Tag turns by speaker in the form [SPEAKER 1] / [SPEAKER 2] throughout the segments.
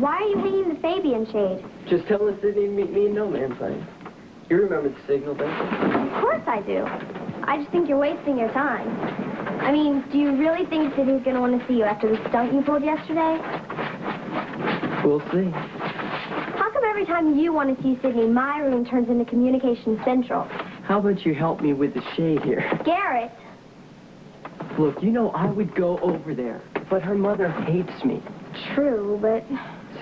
[SPEAKER 1] Why are you hanging the Fabian shade?
[SPEAKER 2] Just telling Sydney to meet me in No Man's Land. You remember the signal, don't you?
[SPEAKER 1] Of course I do. I just think you're wasting your time. I mean, do you really think Sydney's going to want to see you after the stunt you pulled yesterday?
[SPEAKER 2] We'll see.
[SPEAKER 1] How come every time you want to see Sydney, my room turns into Communication Central?
[SPEAKER 2] How about you help me with the shade here?
[SPEAKER 1] Garrett!
[SPEAKER 2] Look, you know I would go over there, but her mother hates me.
[SPEAKER 1] True, but...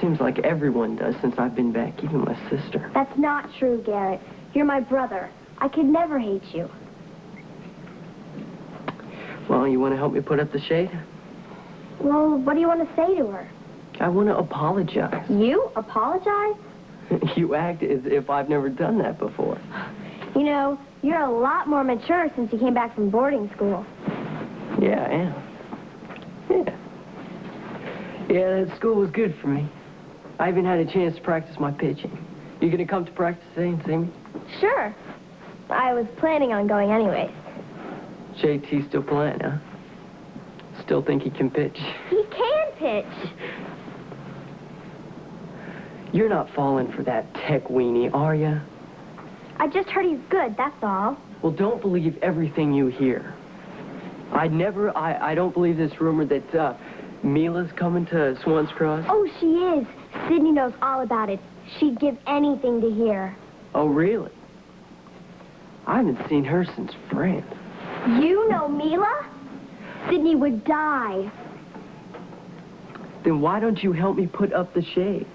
[SPEAKER 2] Seems like everyone does since I've been back, even my sister.
[SPEAKER 1] That's not true, Garrett. You're my brother. I could never hate you.
[SPEAKER 2] Well, you want to help me put up the shade?
[SPEAKER 1] Well, what do you want to say to her?
[SPEAKER 2] I want to apologize.
[SPEAKER 1] You? Apologize?
[SPEAKER 2] You act as if I've never done that before.
[SPEAKER 1] You know, you're a lot more mature since you came back from boarding school.
[SPEAKER 2] Yeah, I am. Yeah. Yeah, that school was good for me. I even had a chance to practice my pitching. You gonna come to practice today and see me?
[SPEAKER 1] Sure. I was planning on going anyways.
[SPEAKER 2] JT's still playing, huh? Still think he can pitch?
[SPEAKER 1] He can pitch.
[SPEAKER 2] You're not falling for that tech weenie, are you?
[SPEAKER 1] I just heard he's good, that's all.
[SPEAKER 2] Well, don't believe everything you hear. I don't believe this rumor that, Mila's coming to Swans Cross.
[SPEAKER 1] Oh, she is. Sydney knows all about it. She'd give anything to hear.
[SPEAKER 2] Oh, really? I haven't seen her since France.
[SPEAKER 1] You know Mila? Sydney would die.
[SPEAKER 2] Then why don't you help me put up the shade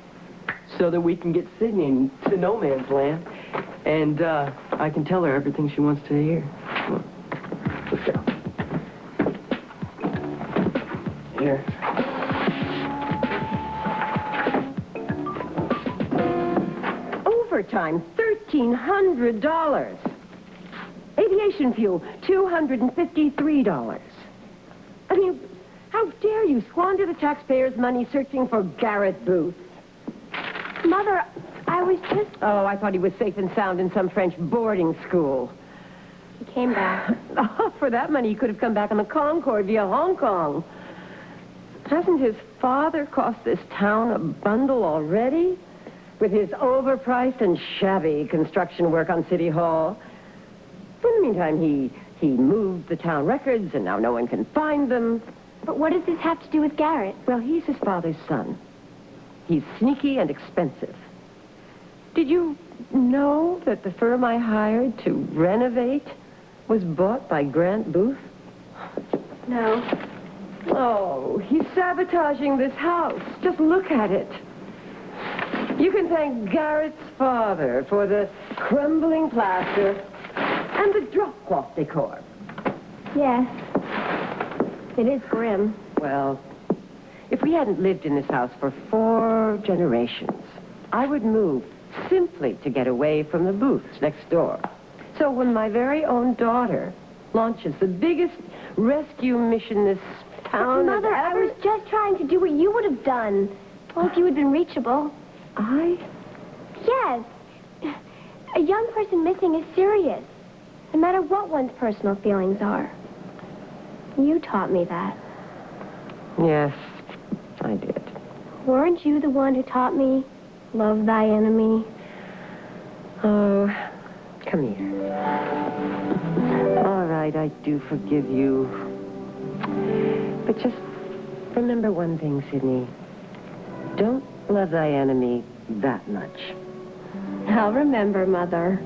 [SPEAKER 2] so that we can get Sydney into No Man's Land and, I can tell her everything she wants to hear. Come on. Let's go. Here.
[SPEAKER 3] Overtime, $1,300. Aviation fuel, $253. I mean, how dare you squander the taxpayers' money searching for Garrett Booth?
[SPEAKER 1] Mother, I was just...
[SPEAKER 3] Oh, I thought he was safe and sound in some French boarding school.
[SPEAKER 1] He came back.
[SPEAKER 3] Oh, for that money, he could have come back on the Concorde via Hong Kong. Hasn't his father cost this town a bundle already? With his overpriced and shabby construction work on City Hall. In the meantime, he moved the town records, and now no one can find them.
[SPEAKER 1] But what does this have to do with Garrett?
[SPEAKER 3] Well, he's his father's son. He's sneaky and expensive. Did you know that the firm I hired to renovate was bought by Grant Booth?
[SPEAKER 1] No.
[SPEAKER 3] Oh, he's sabotaging this house. Just look at it. You can thank Garrett's father for the crumbling plaster and the drop-cloth decor.
[SPEAKER 1] Yes. It is grim.
[SPEAKER 3] Well, if we hadn't lived in this house for 4 generations, I would move simply to get away from the Booths next door. So when my very own daughter launches the biggest rescue mission this town has
[SPEAKER 1] Mother, I
[SPEAKER 3] ever...
[SPEAKER 1] was just trying to do what you would have done. Well, if you had been reachable.
[SPEAKER 3] I?
[SPEAKER 1] Yes. A young person missing is serious, no matter what one's personal feelings are. You taught me that.
[SPEAKER 3] Yes, I did.
[SPEAKER 1] Weren't you the one who taught me, love thy enemy?
[SPEAKER 3] Oh, come here. All right, I do forgive you. But just remember one thing, Sydney. Don't love thy enemy that much.
[SPEAKER 1] I'll remember, Mother.